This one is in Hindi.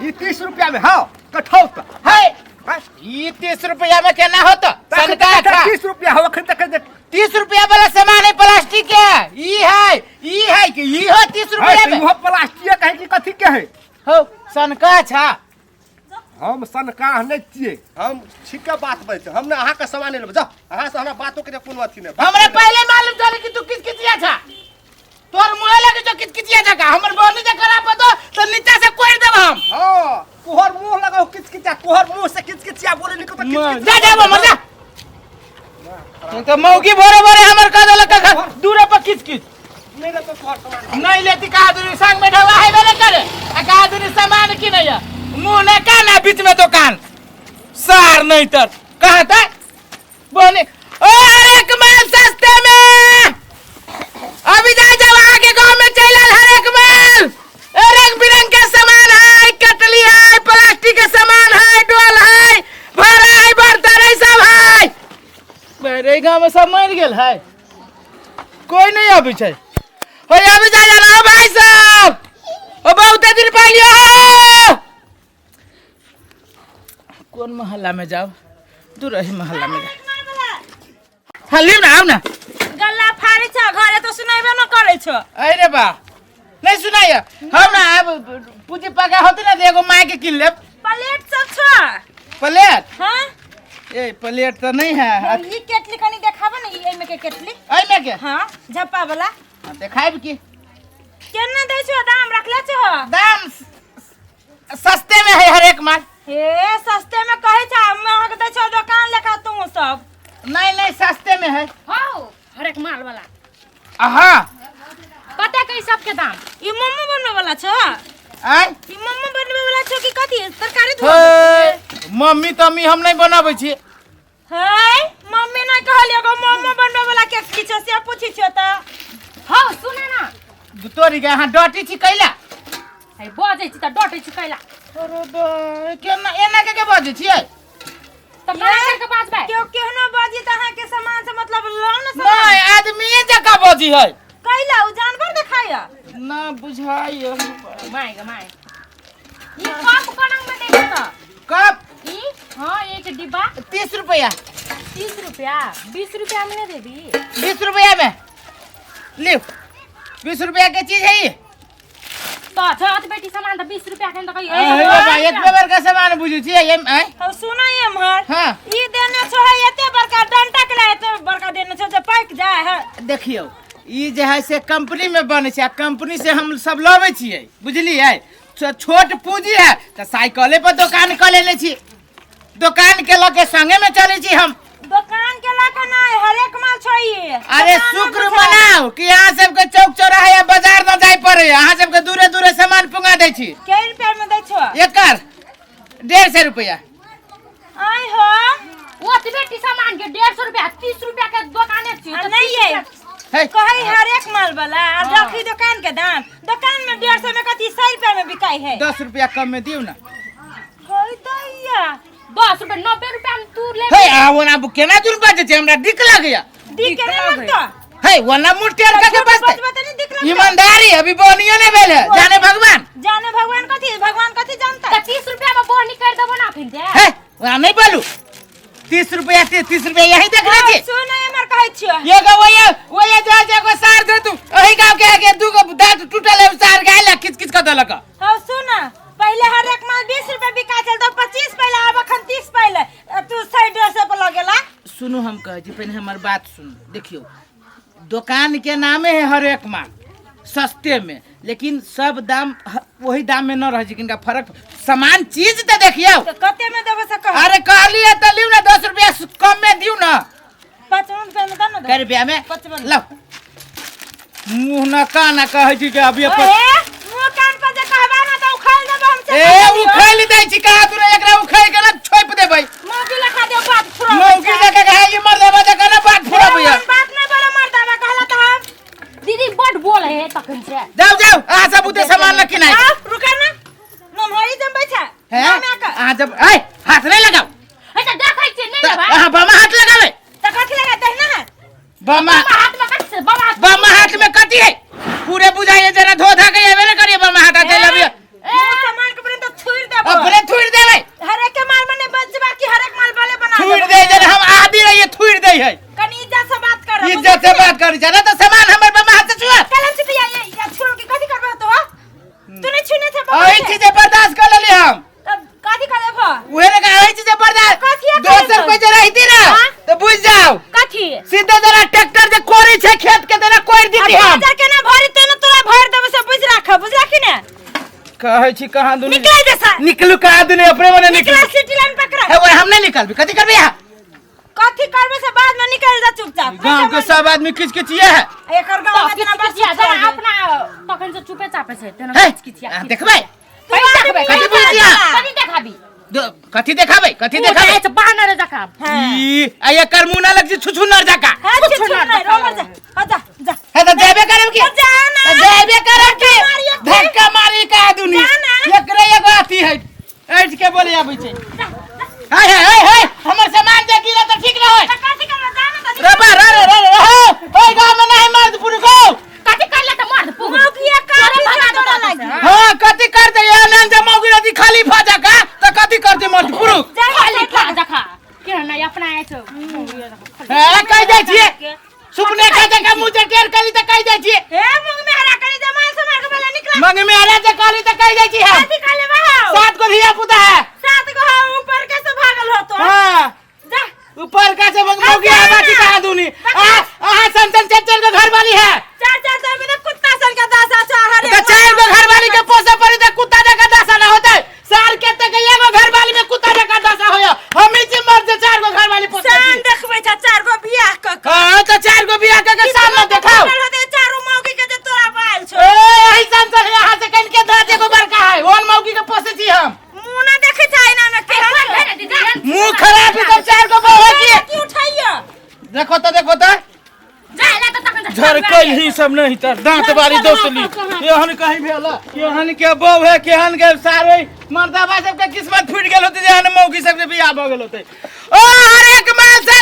ये 30 रुपया में हाँ कठौत है ये 30 रुपया में क्या ना होता सनका था 30 रुपया हो खरीद के 30 रुपया वाला सामान है प्लास्टिक के ये है कि ये हो 30 रुपया में वो प्लास्टिक कहे कि कथी के है हो सनका छा हम सनका नहीं छिए हम ठीक के बात बोल हम ने अहाँ का सामान ले जा अहाँ से हमरा बातों के कोनो अथी नहीं हमरा पहले मालूम चले कि तू किचकिचिया था तोर मुंह लगे जो किचकिचिया था का हमर बहनी जे खराब हो तो नीचे से कोड़ देब हम हां तोहर मुंह लगाओ किचकिचिया तोहर मुंह से किचकिचिया बोले निको तो किचकिचिया जा मजा तो मौगी भोरे हमर का देलक का दूरे पर किचकिच नहीं तो तोहर सामान नहीं लेती का दूरी संग में ढवा है बने करे आ का दूरी सामान की नहीं है मुंह ने काना बीच में दुकान सार नहीं तर कहता बोले ओ हर एक माल सस्ते में अभी जाओ आगे गांव में चला हर एक माल रंग बिरंग के सामान है कटली है प्लास्टिक के सामान है डोल है भरा है बर्तन है सब है मेरे गांव में सब मर गेल है कोई नहीं अभी छै हो अभी जा ना भाई साहब ओ बहुत दिन पहले हो कौन मोहल्ला में जाओ दूर ही मोहल्ला में हल्ली ना आओ ना गल्ला फाड़ी छ घरे तो सुनाइबे न करे छ अरे बा नहीं सुनाइए हम ना अब पूजी पका होते ना एगो माय के किन लेब प्लेट सब छ प्लेट हां ए प्लेट तो नहीं है ई केटली कनी देखाबे न ई में के केटली आई में के हां झप्पा वाला देखाइब की केने दै छ दाम रखले छ दाम सस्ते में है हर एक माल हे सस्ते में कहे छ हम अहाँ के दै छ दुकान लेखा तू सब नहीं सस्ते में है हां हर एक माल वाला आहा कते के सब के दाम ई मम्मी बनवे वाला छ आई ई मम्मी बनवे वाला छ कि कथि तरकारी धो मम्मी तम्मी हम नहीं बनाबै छी है मम्मी नहीं कहलियो गो मम्मी बनवे वाला के की छ से पूछी छ त हां सुना ना तोरी के हां डटी छी कैला है बजे छी त डटे छी कैला अरे बा केना एना के बजे छी त बना के बात बा क्यों केहनो बाजी त अहाँ के सामान से मतलब लोन से नहीं आदमी जका बजी है कैला उ जानवर देखाया ना बुझाइयो माय ग माय ई कप कनंग में दे त कप ई हां एक डिब्बा 30 रुपया 30 रुपया 20 रुपया में दे दी 20 रुपया में ले 20 रुपया के चीज है ये तो छत बेटी सामान त 20 रुपया के त कही अरे बा एक बेर का सामान बुझू छी ये हम सुना ये हमर हां ई देने छ है एते बड़का डंटा के एते बड़का देने छ जे पाक जाय है देखियो ई जे है से कंपनी में बने छै कंपनी से हम सब लावे छियै बुझलियै छोट पूंजी है त साइकिले पर दुकान क लेने छी दुकान के लगे संगे में चले छी हम दुकान के लाके नहीं हर एक माल छ ये अरे शुक्र मनाओ कि यहाँ सबके चौक चौराहा या बाजार न जाय पड़े यहाँ सबके दूरे दूरे सामान पुंगा दे छी के रुपया में दै छ एकर 150 रुपया आई हो वो बेटी सामान के 150 रुपया 30 रुपया के दुकाने छी नहीं ये है कहे हर एक माल वाला और रखी दुकान के दाम दुकान में 150 में कथि 100 रुपया में बिकाई है 10 रुपया कम में दियो ना होई दैया 10 रुपया 90 रुपया में तू ले हे आवो ना केना दूर बाजे छै हमरा दिक लागया दी के नहीं लगता हे वना मुठियर के बसते नहीं दिख लगता ईमानदारी अभी बोनियो ने भेले जाने भगवान भगवान कथि जानता 30 रुपया में बोनी कर देबो ना फिर दे है वना नहीं बोलू 30 रुपया यही देख ले छी सुन हमर कहै छियो ये गो वो जा को सार दे तू ओही गांव के आगे दू गो दांत टूटल है सार गायला किच किच क देलक हां सुन पहले हर एक माल 20 रुपया बिका चल तो 25 पहले अब अखन 30 पहले तू साइड से पर लगेला सुनो हम कह जी पहले हमर बात सुन देखियो दुकान के नामे है हर एक माल सस्ते में लेकिन सब दाम वही दाम में न रह जी किनका फर्क सामान चीज तो देखियो तो कते में देबो से कह अरे कहलिए त लियो ना 10 रुपया कम में दियो ना 55 रुपया में दाना कै रुपया में 55 लो मुंह न काना कहै छी के अभी मुंह कान पर जे कहबा ना त उखाड़ देबो हम से ए उखाड़ दै छी का दूर एकरा उखाड़ के ना छोप देबै मौगी लखा दे बात फुरा मौगी जके कहे ये मर देबा त कना बात फुरा भैया बात नहीं बोले मर देबा कहला त हम दीदी बड़ बोल है तखन से जाओ आ सब उते सामान न किनाई रुका ना नमहरी जम बैठा है आ जब ए हाथ नहीं लगाओ अच्छा देखै छी नहीं लेबा हां बामा हाथ लगावे त कथि लगा दे ना बामा हाथ में कट से बामा हाथ में कटी है पूरे बुझाइए जना धोधा के एबे न करिए बामा हाथ आते लबिया सामान के पर तो छुर दे करी जाना तो सामान हमर बाबा हाथ से छुआ कलम से या छोड़ के कथी करबो तो तू नहीं छुने थे ओई चीज बर्दाश्त कर लेली हम तब कथी करे भो उहे ने कहा ओई चीज बर्दाश्त कथिया दोसर कोई जे रहती ना तो बुझ जाओ कथी सीधे जरा ट्रैक्टर जे कोरी छे खेत के देना कोर दीती हम हजार के ना भरी तेने तोरा भर देबो से बुझ राख बुझला कि ना कहै छी कहां दुनी निकल जैसा निकलू कहां दुनी अपने मने निकल सिटी लाइन पकड़ है वो हम नहीं निकलबी कथी करबी है कथी करबे से बाद में निकल जा चुपचाप गांव के सब आदमी किचकिचिए है एकर गांव में इतना बस जरा अपना तखन से चुपे चापे से तेना है किछकिया देखबै देखबै कथी बुझिया कथी देखाबी कथी देखाबै है तो बानर जका ई आ एकर मुंह ना लग छी छुछुनर जका है छोड़ नहीं रोमर जा जा जा है तो देबे करब की जा ना देबे करब की धक्का मारी का दुनी एकरे एगो अथी है ऐठ के बोले आबै छै हाय हाय हाय हमर सामान जे गिरा त ठीक न होय कथी करबो जा ना रबा रे ओय गांव में नहीं मर्द पुरुष को कथी करले त मर्द पुगु मौगिया काटी छोड़ा लागी हां कथी करते या नन जे मौगी रती खाली फाजा का त कथी करते मर्द पुरुष खाली खा जका के ना अपना है तो है कह दे छिए सुपने का जगह मुंह जे टेर करी त कह दे छिए हे मुंह में हरा करी जमाल समार के बोला निकला मंग में आला जे काली त कह दे छी हम कथी काले बहाओ सात को धिया पुता है सात को हाँ ऊपर कैसे भागल हो तो हां जा ऊपर का से मौगी आवा की कहा दूनी आ संतन चचल के घर वाली है चार चार तो बिना कुत्ता सन का दासा चाहरे तो चार गो घर वाली के पोसे पड़ी त कुत्ता जका दासा ना होते साल के तक एगो घर वाली में कुत्ता जका दासा होया हम ही मर से चार गो घर वाली पोसे सान देखबै छ चार गो बियाह क हां तो चार गो बियाह के सामने देखाओ होते चारो मौगी के जे तोरा पाल छ ए एही संतन यहां से कन के दाजे गो बड़का है ओन मौगी के पोसे छी हम मुंह ना देखे छै ना में के मुंह खराब है तो चार गो बहू की की उठाइयो देखो तो जाइला त तखन झरकल ही सब नहीं तर दांत बारी दोसली एहन कहीं भेला केहन के बहू है केहन के सारे मर्दाबा सब के किस्मत फूट गेल होते जेहन मौगी सब के बियाह भ गेल होते ओ हर एक माल से